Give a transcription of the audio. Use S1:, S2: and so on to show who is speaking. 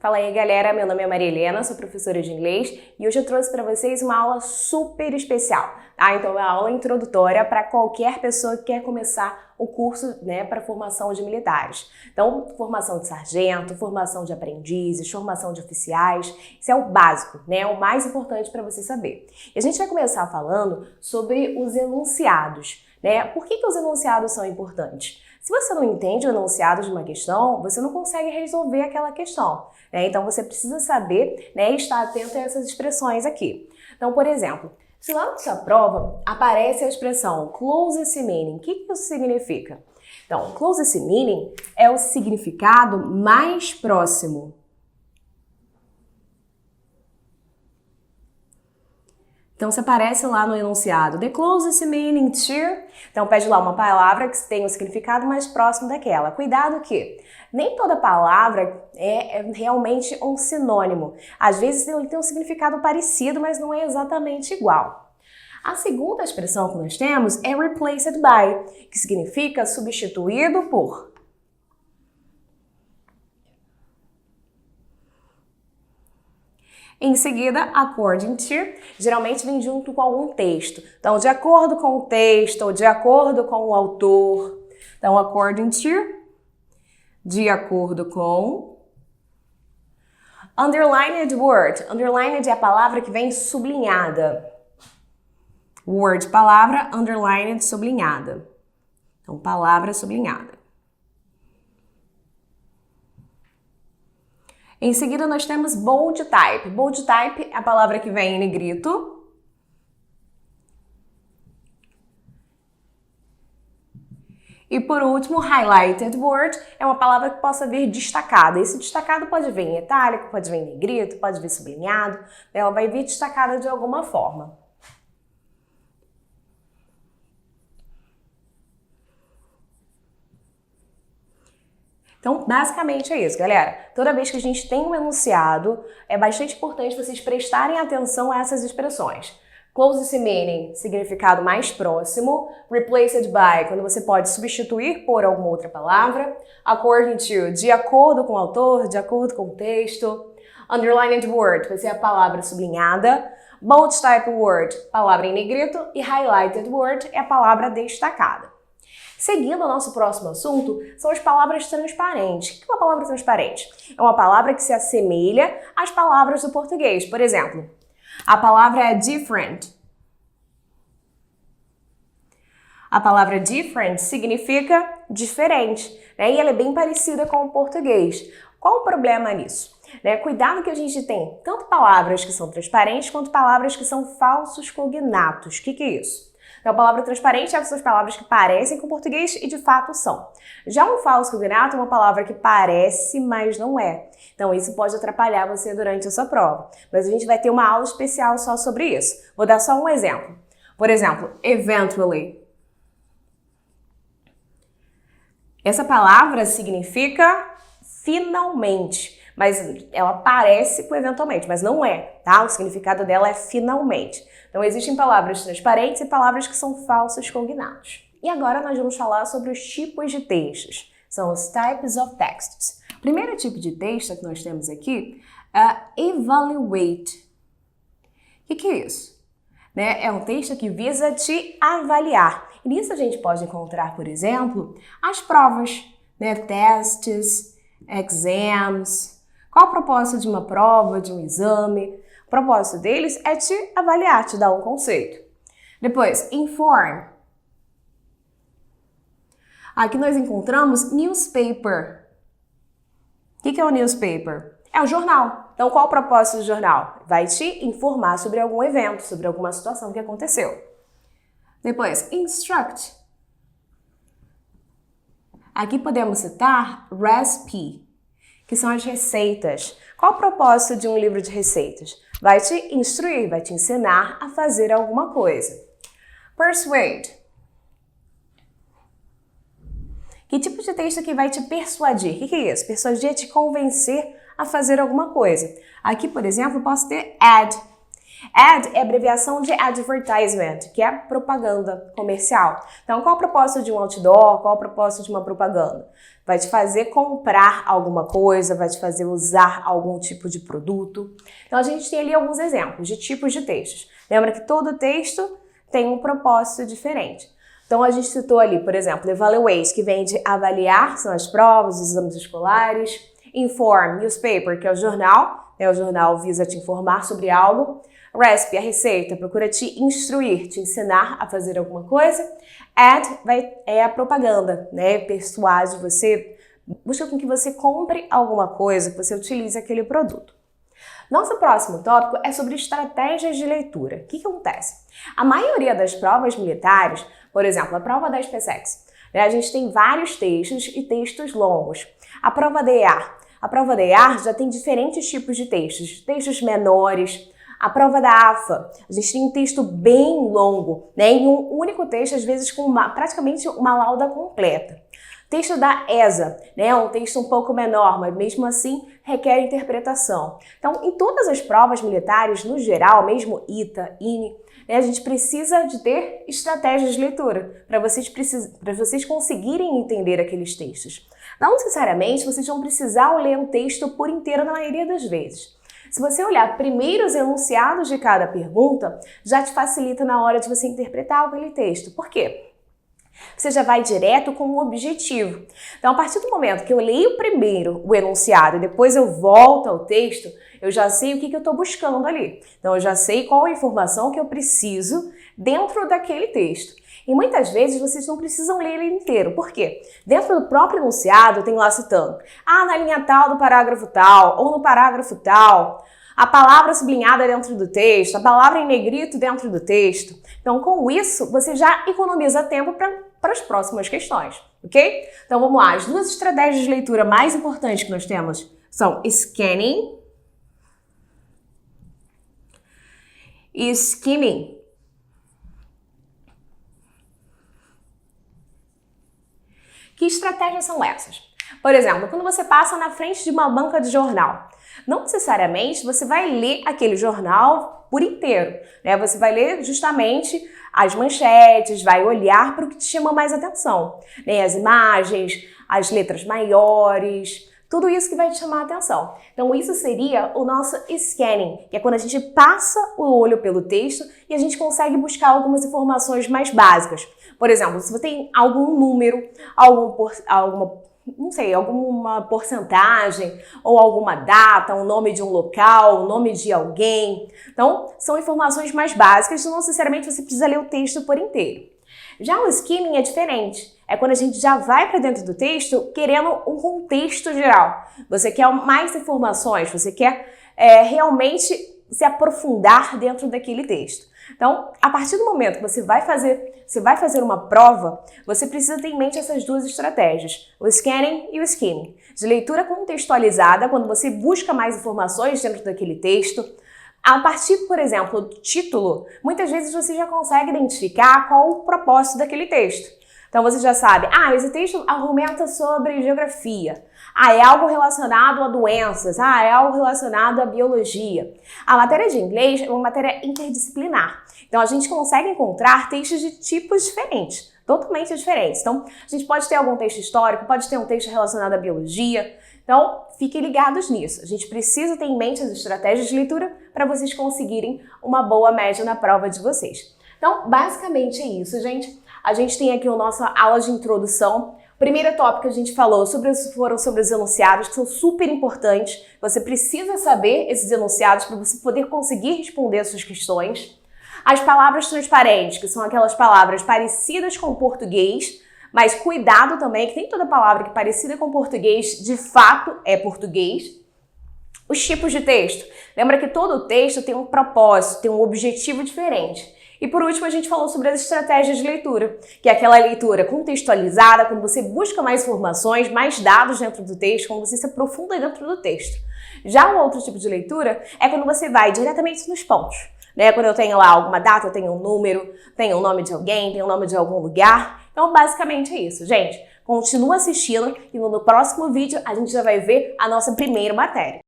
S1: Fala aí, galera, meu nome é Maria Helena, sou professora de inglês e hoje eu trouxe para vocês uma aula super especial, tá? Então é uma aula introdutória para qualquer pessoa que quer começar o curso, para formação de militares. Então, formação de sargento, formação de aprendizes, formação de oficiais, isso é o básico, o mais importante para você saber. E a gente vai começar falando sobre os enunciados, Por que os enunciados são importantes? Se você não entende o enunciado de uma questão, você não consegue resolver aquela questão, Então você precisa saber, e estar atento a essas expressões aqui. Então, por exemplo, se lá na sua prova aparece a expressão closest meaning, o que isso significa? Então, closest meaning é o significado mais próximo. Então, se aparece lá no enunciado, the closest meaning to, então pede lá uma palavra que tenha um significado mais próximo daquela. Cuidado que nem toda palavra é realmente um sinônimo. Às vezes ele tem um significado parecido, mas não é exatamente igual. A segunda expressão que nós temos é replaced by, que significa substituído por. Em seguida, according to, geralmente vem junto com algum texto. Então, de acordo com o texto ou de acordo com o autor. Então, according to, de acordo com. Underlined word. Underlined é a palavra que vem sublinhada. Word, palavra, underlined, sublinhada. Então, palavra sublinhada. Em seguida, nós temos bold type. Bold type é a palavra que vem em negrito. E por último, highlighted word é uma palavra que possa vir destacada. Esse destacado pode vir em itálico, pode vir em negrito, pode vir sublinhado. Ela vai vir destacada de alguma forma. Então, basicamente é isso, galera. Toda vez que a gente tem um enunciado, é bastante importante vocês prestarem atenção a essas expressões. Closest meaning, significado mais próximo. Replaced by, quando você pode substituir por alguma outra palavra. According to, de acordo com o autor, de acordo com o texto. Underlined word, vai ser a palavra sublinhada. Bold type word, palavra em negrito. E highlighted word é a palavra destacada. Seguindo o nosso próximo assunto, são as palavras transparentes. O que é uma palavra transparente? É uma palavra que se assemelha às palavras do português. Por exemplo, a palavra é different. A palavra different significa diferente, E ela é bem parecida com o português. Qual o problema nisso? Cuidado que a gente tem tanto palavras que são transparentes quanto palavras que são falsos cognatos. O que é isso? Então, a palavra transparente é essas palavras que parecem com o português e de fato são. Já um falso cognato é uma palavra que parece, mas não é. Então, isso pode atrapalhar você durante a sua prova. Mas a gente vai ter uma aula especial só sobre isso. Vou dar só um exemplo. Por exemplo, eventually. Essa palavra significa finalmente. Mas ela parece com eventualmente, mas não é, tá? O significado dela é finalmente. Então, existem palavras transparentes e palavras que são falsos cognatos. E agora nós vamos falar sobre os tipos de textos. São os types of texts. O primeiro tipo de texto que nós temos aqui é evaluate. O que é isso? É um texto que visa te avaliar. E nisso a gente pode encontrar, por exemplo, as provas, testes, exams. Qual o propósito de uma prova, de um exame? O propósito deles é te avaliar, te dar um conceito. Depois, inform. Aqui nós encontramos newspaper. O que é o newspaper? É um jornal. Então, qual o propósito do jornal? Vai te informar sobre algum evento, sobre alguma situação que aconteceu. Depois, instruct. Aqui podemos citar recipe, que são as receitas. Qual o propósito de um livro de receitas? Vai te instruir, vai te ensinar a fazer alguma coisa. Persuade. Que tipo de texto que vai te persuadir? O que é isso? Persuadir é te convencer a fazer alguma coisa. Aqui, por exemplo, eu posso ter add. Ad é abreviação de advertisement, que é propaganda comercial. Então, qual é o propósito de um outdoor? Qual é o propósito de uma propaganda? Vai te fazer comprar alguma coisa, vai te fazer usar algum tipo de produto. Então, a gente tem ali alguns exemplos de tipos de textos. Lembra que todo texto tem um propósito diferente. Então, a gente citou ali, por exemplo, evaluate, que vem de avaliar, são as provas, os exames escolares. Inform, newspaper, que é o jornal, né? O jornal visa te informar sobre algo. Recipe, a receita, procura te instruir, te ensinar a fazer alguma coisa. Ad é a propaganda, né? Persuade você, busca com que você compre alguma coisa, que você utilize aquele produto. Nosso próximo tópico é sobre estratégias de leitura. O que acontece? A maioria das provas militares, por exemplo, a prova da SpaceX, né, a gente tem vários textos e textos longos. A prova da EAR. A prova da EAR já tem diferentes tipos de textos, textos menores. A prova da AFA, a gente tem um texto bem longo, né, em um único texto, às vezes com praticamente uma lauda completa. Texto da ESA, né, um texto um pouco menor, mas mesmo assim requer interpretação. Então, em todas as provas militares, no geral, mesmo ITA, INE, né, a gente precisa de ter estratégias de leitura para vocês conseguirem entender aqueles textos. Não necessariamente vocês vão precisar ler um texto por inteiro na maioria das vezes. Se você olhar primeiro os enunciados de cada pergunta, já te facilita na hora de você interpretar aquele texto. Por quê? Você já vai direto com um objetivo. Então, a partir do momento que eu leio primeiro o enunciado e depois eu volto ao texto, eu já sei o que eu estou buscando ali. Então, eu já sei qual a informação que eu preciso dentro daquele texto. E muitas vezes vocês não precisam ler ele inteiro. Por quê? Dentro do próprio enunciado, eu tenho lá citando, na linha tal do parágrafo tal, ou no parágrafo tal, a palavra sublinhada dentro do texto, a palavra em negrito dentro do texto. Então, com isso, você já economiza tempo para as próximas questões, ok? Então, vamos lá. As duas estratégias de leitura mais importantes que nós temos são scanning e skimming. Que estratégias são essas? Por exemplo, quando você passa na frente de uma banca de jornal, não necessariamente você vai ler aquele jornal por inteiro, né? Você vai ler justamente as manchetes, vai olhar para o que te chama mais atenção, né? As imagens, as letras maiores, tudo isso que vai te chamar a atenção. Então, isso seria o nosso scanning, que é quando a gente passa o olho pelo texto e a gente consegue buscar algumas informações mais básicas. Por exemplo, se você tem algum número, alguma porcentagem ou alguma data, o nome de um local, o nome de alguém. Então, são informações mais básicas, não necessariamente você precisa ler o texto por inteiro. Já o skimming é diferente. É quando a gente já vai para dentro do texto querendo um contexto geral. Você quer mais informações, você quer realmente se aprofundar dentro daquele texto. Então, a partir do momento que você vai fazer uma prova, você precisa ter em mente essas duas estratégias, o scanning e o skimming. De leitura contextualizada, quando você busca mais informações dentro daquele texto. A partir, por exemplo, do título, muitas vezes você já consegue identificar qual o propósito daquele texto. Então você já sabe, esse texto argumenta sobre geografia. É algo relacionado a doenças. É algo relacionado à biologia. A matéria de inglês é uma matéria interdisciplinar. Então a gente consegue encontrar textos de tipos diferentes, totalmente diferentes. Então a gente pode ter algum texto histórico, pode ter um texto relacionado à biologia. Então fiquem ligados nisso. A gente precisa ter em mente as estratégias de leitura para vocês conseguirem uma boa média na prova de vocês. Então basicamente é isso, gente. A gente tem aqui a nossa aula de introdução. O primeiro tópico que a gente falou foram sobre os enunciados, que são super importantes. Você precisa saber esses enunciados para você poder conseguir responder as suas questões. As palavras transparentes, que são aquelas palavras parecidas com o português, mas cuidado também, que nem toda palavra que é parecida com o português, de fato é português. Os tipos de texto. Lembra que todo texto tem um propósito, tem um objetivo diferente. E por último, a gente falou sobre as estratégias de leitura, que é aquela leitura contextualizada, quando você busca mais informações, mais dados dentro do texto, quando você se aprofunda dentro do texto. Já um outro tipo de leitura é quando você vai diretamente nos pontos, né? Quando eu tenho lá alguma data, eu tenho um número, tenho o nome de alguém, tenho o nome de algum lugar. Então, basicamente é isso, gente. Continua assistindo e no próximo vídeo a gente já vai ver a nossa primeira matéria.